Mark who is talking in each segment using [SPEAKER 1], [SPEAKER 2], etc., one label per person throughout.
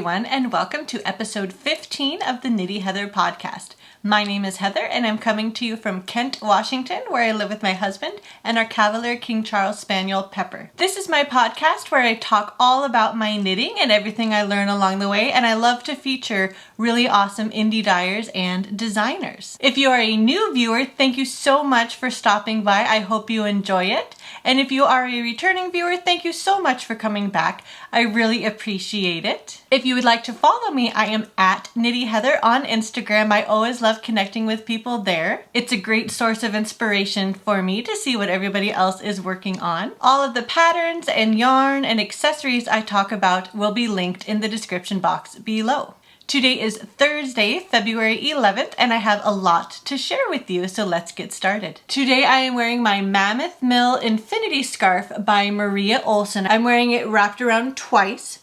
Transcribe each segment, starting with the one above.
[SPEAKER 1] everyone, and welcome to episode 15 of the Knitty Heather podcast. My name is Heather, and I'm coming to you from Kent, Washington, where I live with my husband and our Cavalier King Charles Spaniel, Pepper. This is my podcast where I talk all about my knitting and everything I learn along the way, and I love to feature really awesome indie dyers and designers. If you are a new viewer, thank you so much for stopping by. I hope you enjoy it. And if you are a returning viewer, thank you so much for coming back. I really appreciate it. If you would like to follow me, I am at Knitty Heather on Instagram. I always love connecting with people there. It's a great source of inspiration for me to see what everybody else is working on. All of the patterns and yarn and accessories I talk about will be linked in the description box below. Today is Thursday, February 11th, and I have a lot to share with you, so let's get started. Today I am wearing my Mammoth Mill Infinity Scarf by Maria Olsen. I'm wearing it wrapped around twice.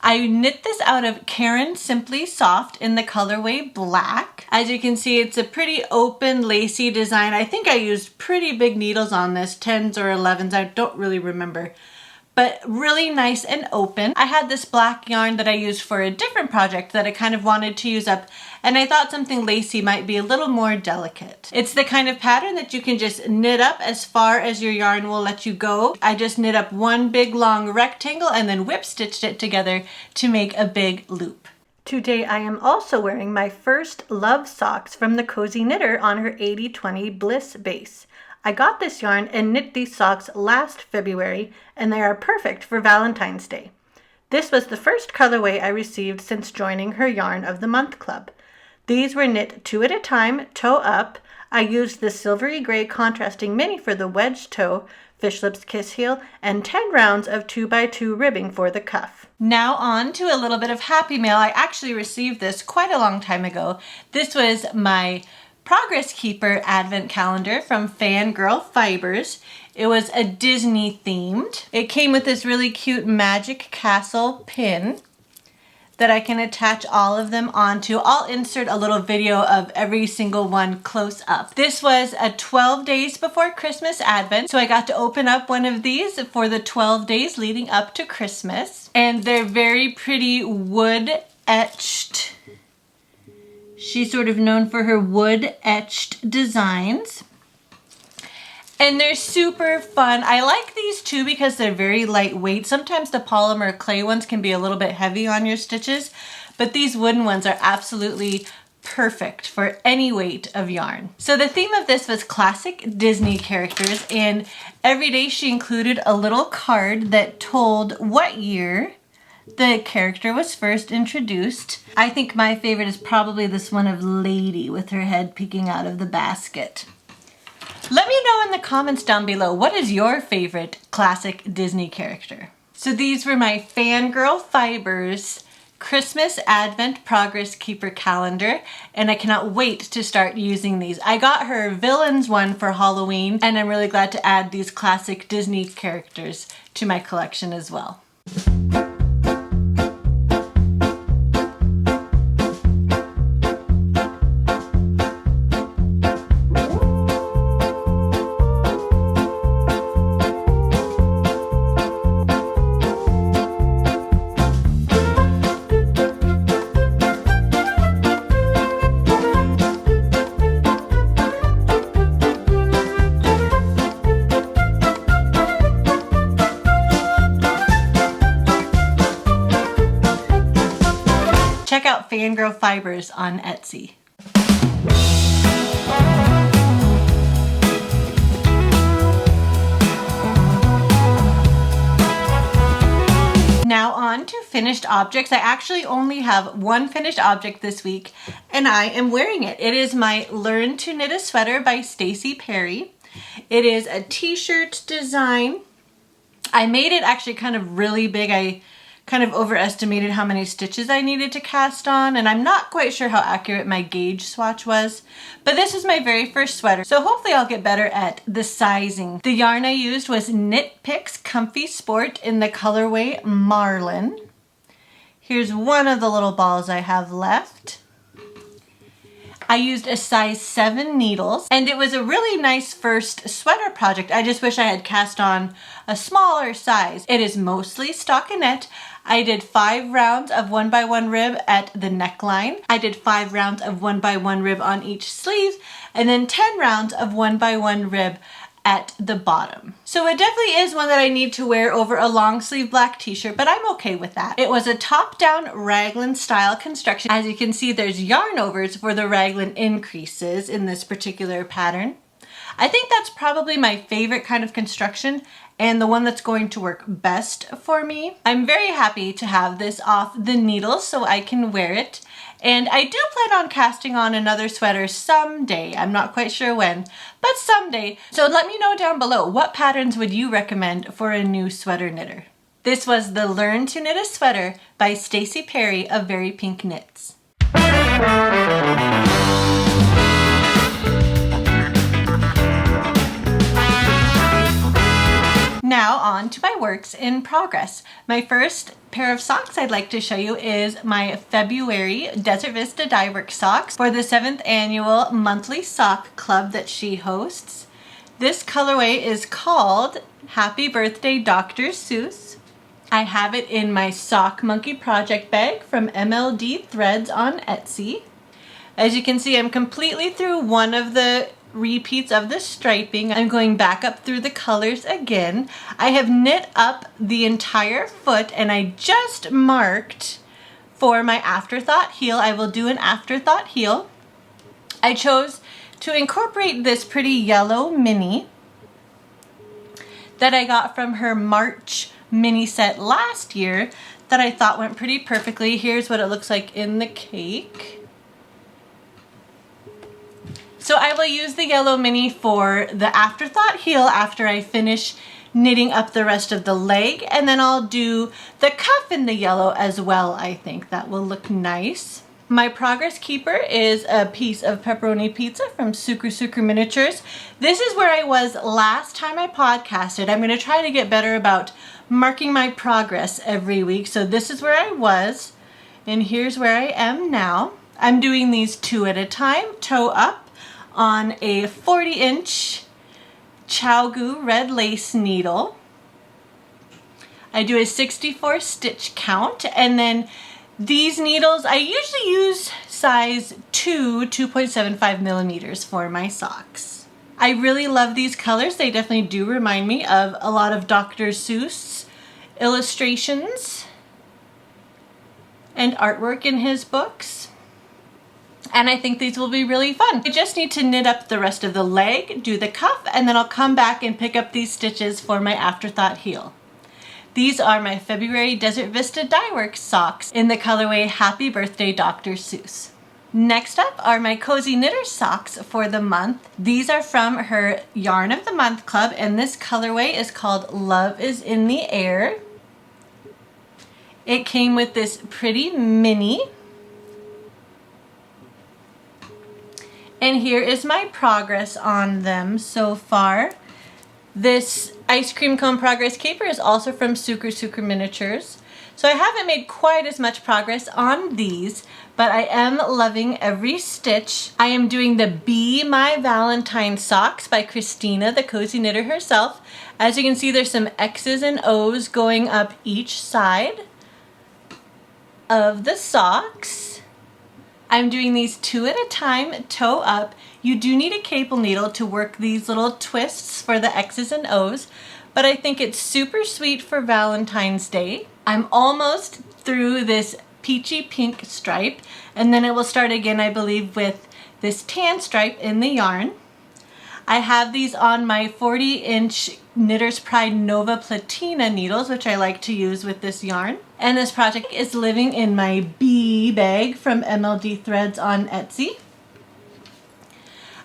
[SPEAKER 1] I knit this out of Caron Simply Soft in the colorway black. As you can see, it's a pretty open, lacy design. I think I used pretty big needles on this, 10s or 11s, I don't really remember. But really nice and open. I had this black yarn that I used for a different project that I kind of wanted to use up, and I thought something lacy might be a little more delicate. It's the kind of pattern that you can just knit up as far as your yarn will let you go. I just knit up one big long rectangle and then whip stitched it together to make a big loop. Today I am also wearing my first Love Socks from the Cozy Knitter on her 80/20 Bliss base. I got this yarn and knit these socks last February, and they are perfect for Valentine's Day. This was the first colorway I received since joining her Yarn of the Month club. These were knit 2 at a time, toe up. I used the silvery gray contrasting mini for the wedge toe, fish lips kiss heel, and 10 rounds of 2x2 ribbing for the cuff. Now on to a little bit of happy mail. I actually received this quite a long time ago. This was my Progress Keeper Advent Calendar from Fangirl Fibers. It was a Disney themed. It came with this really cute Magic Castle pin that I can attach all of them onto. I'll insert a little video of every single one close up. This was a 12 days before Christmas Advent, so I got to open up one of these for the 12 days leading up to Christmas. And they're very pretty wood etched. She's sort of known for her wood etched designs. And they're super fun. I like these too because they're very lightweight. Sometimes the polymer clay ones can be a little bit heavy on your stitches, but these wooden ones are absolutely perfect for any weight of yarn. So the theme of this was classic Disney characters, and every day she included a little card that told what year the character was first introduced. I think my favorite is probably this one of Lady with her head peeking out of the basket. Let me know in the comments down below, what is your favorite classic Disney character? So these were my Fangirl Fibers Christmas Advent Progress Keeper calendar, and I cannot wait to start using these. I got her Villains one for Halloween, and I'm really glad to add these classic Disney characters to my collection as well. Check out Fangirl Fibers on Etsy. Now on to finished objects. I actually only have one finished object this week, and I am wearing it. It is my Learn to Knit a Sweater by Stacy Perry. It is a t-shirt design. I made it actually kind of really big. I kind of overestimated how many stitches I needed to cast on, and I'm not quite sure how accurate my gauge swatch was, but this is my very first sweater, so hopefully I'll get better at the sizing. The yarn I used was Knit Picks Comfy Sport in the colorway Marlin. Here's one of the little balls I have left. I used a size 7 needles, and it was a really nice first sweater project. I just wish I had cast on a smaller size. It is mostly stockinette. I did 5 rounds of 1x1 rib at the neckline. I did 5 rounds of 1x1 rib on each sleeve, and then 10 rounds of 1x1 rib at the bottom. So it definitely is one that I need to wear over a long sleeve black t-shirt, but I'm okay with that. It was a top-down raglan style construction. As you can see, there's yarn overs for the raglan increases in this particular pattern. I think that's probably my favorite kind of construction and the one that's going to work best for me. I'm very happy to have this off the needle so I can wear it. And I do plan on casting on another sweater someday. I'm not quite sure when, but someday. So let me know down below, what patterns would you recommend for a new sweater knitter? This was the Learn to Knit a Sweater by Stacy Perry of Very Pink Knits. Now on to my works in progress. My first pair of socks I'd like to show you is my February Desert Vista Dyeworks socks for the 7th annual monthly sock club that she hosts. This colorway is called Happy Birthday Dr. Seuss. I have it in my Sock Monkey project bag from MLD Threads on Etsy. As you can see, I'm completely through one of the repeats of the striping. I'm going back up through the colors again. I have knit up the entire foot and I just marked for my afterthought heel. I will do an afterthought heel. I chose to incorporate this pretty yellow mini that I got from her March mini set last year that I thought went pretty perfectly. Here's what it looks like in the cake. So I will use the yellow mini for the afterthought heel after I finish knitting up the rest of the leg, and then I'll do the cuff in the yellow as well. I think that will look nice. My progress keeper is a piece of pepperoni pizza from ChiaoGoo Miniatures. This is where I was last time I podcasted. I'm going to try to get better about marking my progress every week. So this is where I was, and here's where I am now. I'm doing these 2 at a time, toe up, on a 40-inch ChiaoGoo red lace needle. I do a 64 stitch count, and then these needles, I usually use size 2.75 millimeters for my socks. I really love these colors. They definitely do remind me of a lot of Dr. Seuss illustrations and artwork in his books. And I think these will be really fun. I just need to knit up the rest of the leg, do the cuff, and then I'll come back and pick up these stitches for my afterthought heel. These are my February Desert Vista Dyeworks socks in the colorway Happy Birthday Dr. Seuss. Next up are my Cozy Knitter socks for the month. These are from her Yarn of the Month Club, and this colorway is called Love is in the Air. It came with this pretty mini. And here is my progress on them so far. This ice cream cone progress keeper is also from ChiaoGoo Miniatures. So I haven't made quite as much progress on these, but I am loving every stitch. I am doing the Be My Valentine Socks by Christina, the cozy knitter herself. As you can see, there's some X's and O's going up each side of the socks. I'm doing these 2 at a time, toe up. You do need a cable needle to work these little twists for the X's and O's, but I think it's super sweet for Valentine's Day. I'm almost through this peachy pink stripe, and then it will start again, I believe, with this tan stripe in the yarn. I have these on my 40-inch Knitter's Pride Nova Platina needles, which I like to use with this yarn. And this project is living in my bee bag from MLD Threads on Etsy.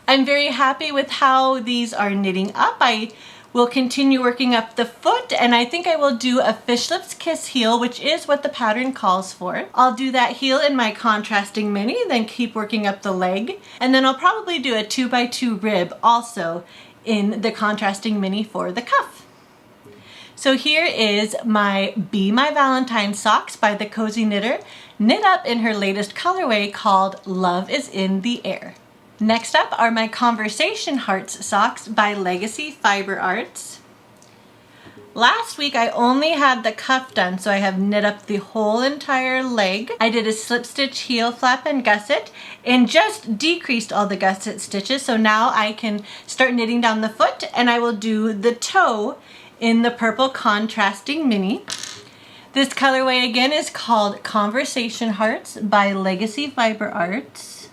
[SPEAKER 1] I'm very happy with how these are knitting up. I will continue working up the foot, and I think I will do a Fish Lips Kiss heel, which is what the pattern calls for. I'll do that heel in my contrasting mini, then keep working up the leg, and then I'll probably do a 2x2 rib also in the contrasting mini for the cuff. So here is my Be My Valentine Socks by the Cozy Knitter, knit up in her latest colorway called Love is in the Air. Next up are my Conversation Hearts socks by Legacy Fiber Arts. Last week I only had the cuff done, so I have knit up the whole entire leg. I did a slip stitch, heel flap, and gusset, and just decreased all the gusset stitches, so now I can start knitting down the foot, and I will do the toe in the purple contrasting mini. This colorway again is called Conversation Hearts by Legacy Fiber Arts.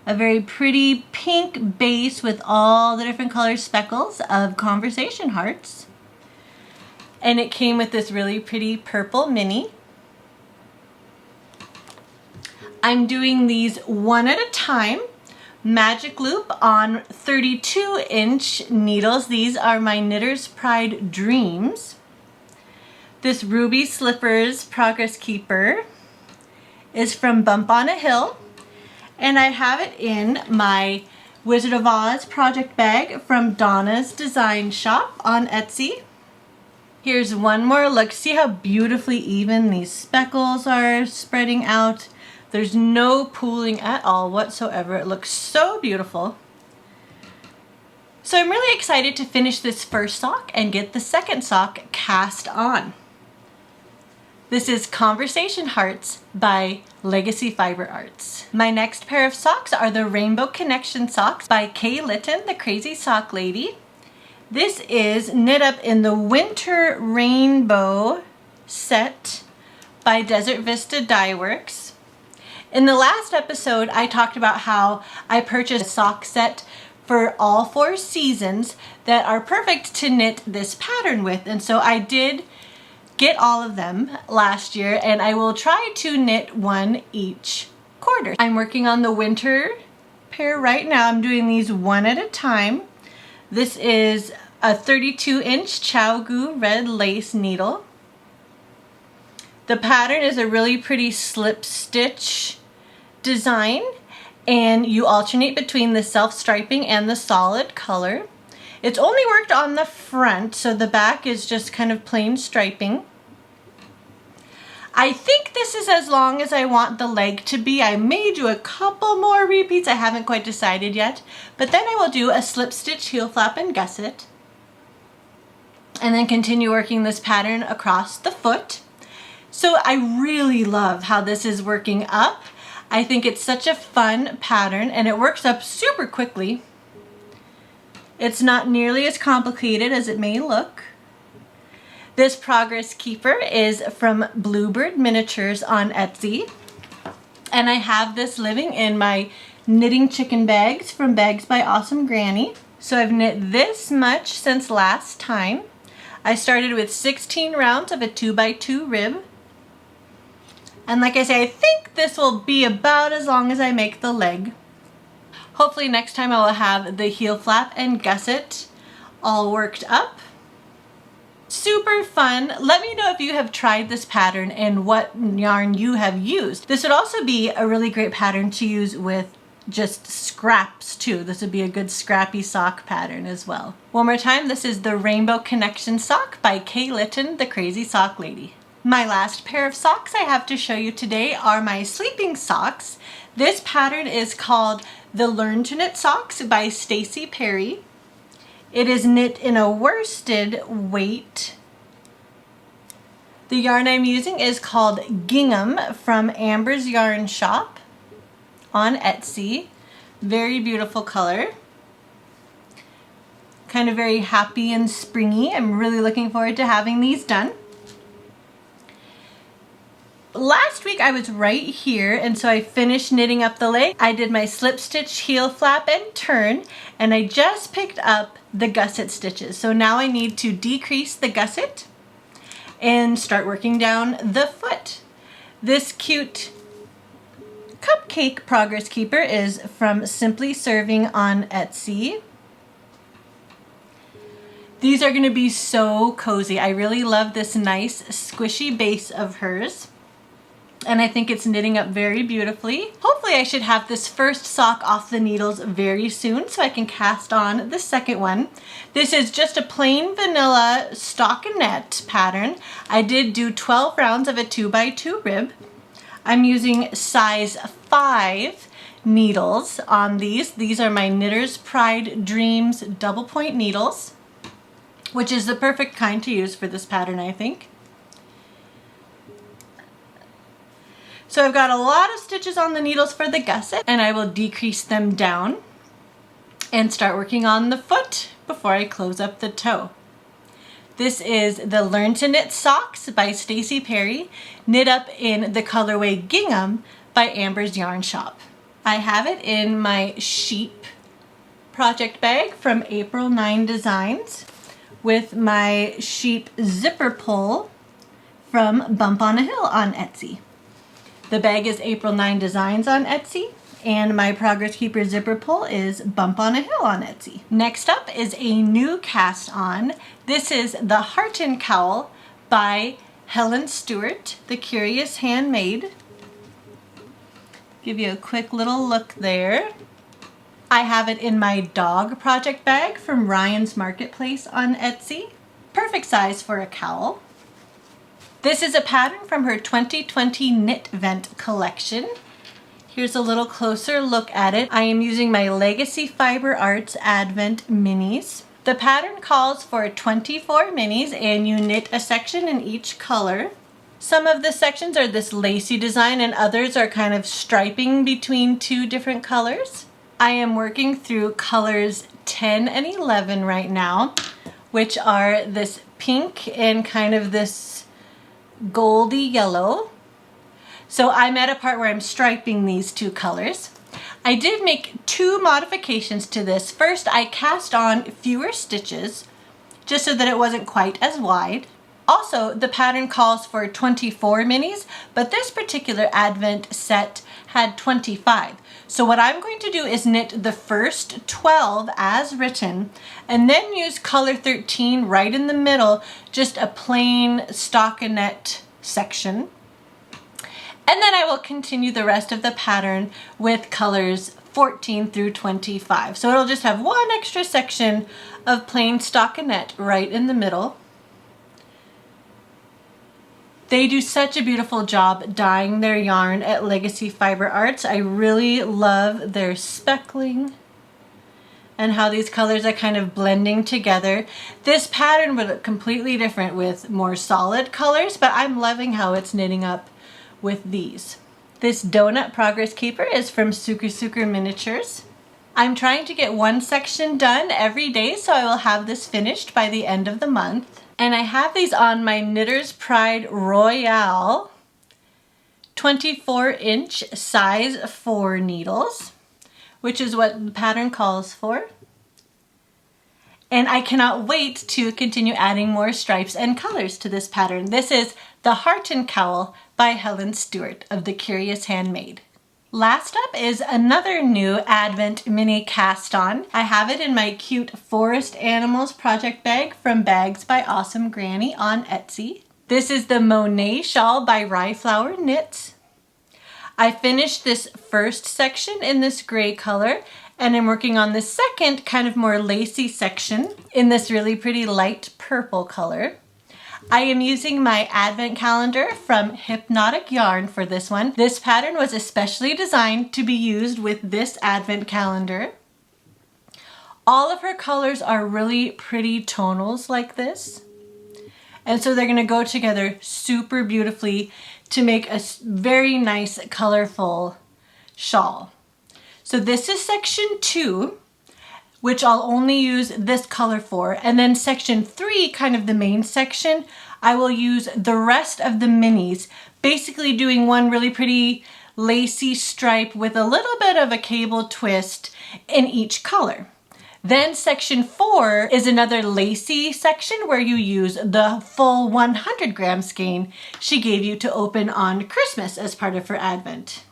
[SPEAKER 1] A very pretty pink base with all the different color speckles of Conversation Hearts. And it came with this really pretty purple mini. I'm doing these one at a time, magic loop on 32-inch needles. These are my Knitter's Pride Dreams. This Ruby Slippers Progress Keeper is from Bump on a Hill, and I have it in my Wizard of Oz project bag from Donna's Design Shop on Etsy. Here's one more look. See how beautifully even these speckles are spreading out. There's no pooling at all whatsoever. It looks so beautiful. So I'm really excited to finish this first sock and get the second sock cast on. This is Conversation Hearts by Legacy Fiber Arts. My next pair of socks are the Rainbow Connection socks by Kay Litton, the Crazy Sock Lady. This is knit up in the Winter Rainbow set by Desert Vista Dye Works. In the last episode, I talked about how I purchased a sock set for all 4 seasons that are perfect to knit this pattern with, and so I did get all of them last year, and I will try to knit one each quarter. I'm working on the winter pair right now. I'm doing these one at a time. This is a 32-inch ChiaoGoo red lace needle. The pattern is a really pretty slip stitch design, and you alternate between the self-striping and the solid color. It's only worked on the front, so the back is just kind of plain striping. I think this is as long as I want the leg to be. I may do a couple more repeats. I haven't quite decided yet. But then I will do a slip stitch, heel flap, and gusset. And then continue working this pattern across the foot. So I really love how this is working up. I think it's such a fun pattern, and it works up super quickly. It's not nearly as complicated as it may look. This Progress Keeper is from Bluebird Miniatures on Etsy. And I have this living in my knitting chicken bags from Bags by Awesome Granny. So I've knit this much since last time. I started with 16 rounds of a 2x2 rib. And like I say, I think this will be about as long as I make the leg. Hopefully next time I will have the heel flap and gusset all worked up. Super fun. Let me know if you have tried this pattern and what yarn you have used. This would also be a really great pattern to use with just scraps too. This would be a good scrappy sock pattern as well. One more time, this is the Rainbow Connection sock by Kay Litton, the Crazy Sock Lady. My last pair of socks I have to show you today are my sleeping socks. This pattern is called the Learn to Knit Socks by Stacy Perry. It is knit in a worsted weight. The yarn I'm using is called Gingham from Amber's Yarn Shop on Etsy. Very beautiful color. Kind of very happy and springy. I'm really looking forward to having these done. Last week I was right here, and so I finished knitting up the leg. I did my slip stitch, heel flap, and turn, and I just picked up the gusset stitches. So now I need to decrease the gusset and start working down the foot. This cute cupcake Progress Keeper is from Simply Serving on Etsy. These are going to be so cozy. I really love this nice squishy base of hers. And I think it's knitting up very beautifully. Hopefully I should have this first sock off the needles very soon so I can cast on the second one. This is just a plain vanilla stockinette pattern. I did do 12 rounds of a 2x2 rib. I'm using size 5 needles on these. These are my Knitter's Pride Dreams double point needles. which is the perfect kind to use for this pattern, I think. So I've got a lot of stitches on the needles for the gusset, and I will decrease them down and start working on the foot before I close up the toe. This is the Learn to Knit Socks by Stacy Perry, knit up in the colorway Gingham by Amber's Yarn Shop. I have it in my sheep project bag from April 9 Designs with my sheep zipper pull from Bump on a Hill on Etsy. The bag is April 9 Designs on Etsy, and my Progress Keeper zipper pull is Bump on a Hill on Etsy. Next up is a new cast on. This is the Hearten Cowl by Helen Stewart, the Curious Handmade. Give you a quick little look there. I have it in my dog project bag from Ryan's Marketplace on Etsy. Perfect size for a cowl. This is a pattern from her 2020 Knit Vent collection. Here's a little closer look at it. I am using my Legacy Fiber Arts Advent Minis. The pattern calls for 24 minis and you knit a section in each color. Some of the sections are this lacy design and others are kind of striping between two different colors. I am working through colors 10 and 11 right now, which are this pink and kind of this goldy yellow. So I'm at a part where I'm striping these two colors. I did make two modifications to this. First, I cast on fewer stitches just so that it wasn't quite as wide. Also, the pattern calls for 24 minis, but this particular Advent set had 25. So what I'm going to do is knit the first 12 as written and then use color 13 right in the middle, just a plain stockinette section. And then I will continue the rest of the pattern with colors 14 through 25. So it'll just have one extra section of plain stockinette right in the middle. They do such a beautiful job dyeing their yarn at Legacy Fiber Arts. I really love their speckling and how these colors are kind of blending together. This pattern would look completely different with more solid colors, but I'm loving how it's knitting up with these. This Donut Progress Keeper is from Suker Miniatures. I'm trying to get one section done every day, so I will have this finished by the end of the month. And I have these on my Knitter's Pride Royale 24-inch size 4 needles, which is what the pattern calls for. And I cannot wait to continue adding more stripes and colors to this pattern. This is the Hearten Cowl by Helen Stewart of the Curious Handmade. Last up is another new Advent mini cast on. I have it in my cute Forest Animals project bag from Bags by Awesome Granny on Etsy. This is the Monet Shawl by Rye Flower Knits. I finished this first section in this gray color and I'm working on the second kind of more lacy section in this really pretty light purple color. I am using my advent calendar from Hypnotic Yarn for this one. This pattern was especially designed to be used with this advent calendar. All of her colors are really pretty tonals like this. And so they're going to go together super beautifully to make a very nice colorful shawl. So this is section 2, which I'll only use this color for. And then section 3, kind of the main section, I will use the rest of the minis, basically doing one really pretty lacy stripe with a little bit of a cable twist in each color. Then section 4 is another lacy section where you use the full 100 gram skein she gave you to open on Christmas as part of her Advent.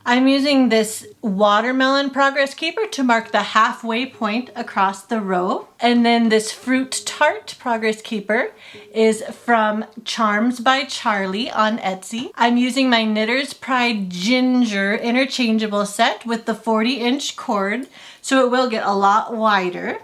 [SPEAKER 1] I'm using this Watermelon Progress Keeper to mark the halfway point across the row. And then this Fruit Tart Progress Keeper is from Charms by Charlie on Etsy. I'm using my Knitter's Pride Ginger interchangeable set with the 40-inch cord, so it will get a lot wider.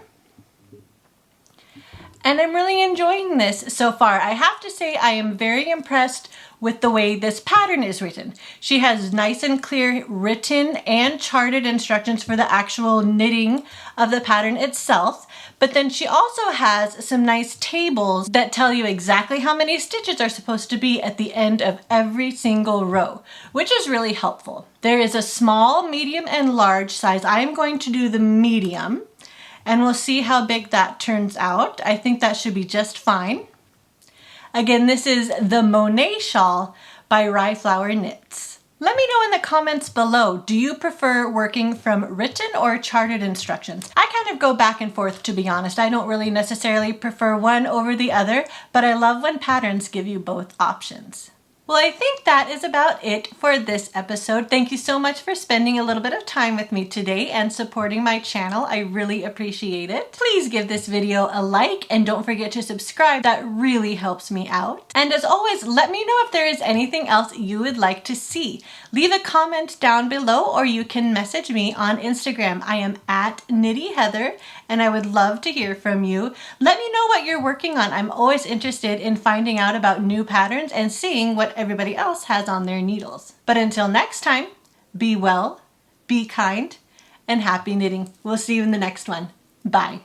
[SPEAKER 1] And I'm really enjoying this so far. I have to say I am very impressed with the way this pattern is written. She has nice and clear written and charted instructions for the actual knitting of the pattern itself. But then she also has some nice tables that tell you exactly how many stitches are supposed to be at the end of every single row, which is really helpful. There is a small, medium, and large size. I am going to do the medium, and we'll see how big that turns out. I think that should be just fine. Again, this is the Monet Shawl by Rye Flower Knits. Let me know in the comments below, do you prefer working from written or charted instructions? I kind of go back and forth, to be honest. I don't really necessarily prefer one over the other, but I love when patterns give you both options. Well, I think that is about it for this episode. Thank you so much for spending a little bit of time with me today and supporting my channel. I really appreciate it. Please give this video a like and don't forget to subscribe. That really helps me out. And as always, let me know if there is anything else you would like to see. Leave a comment down below or you can message me on Instagram. I am at Knitty Heather and I would love to hear from you. Let me know what you're working on. I'm always interested in finding out about new patterns and seeing what everybody else has on their needles. But until next time, be well, be kind, and happy knitting. We'll see you in the next one. Bye.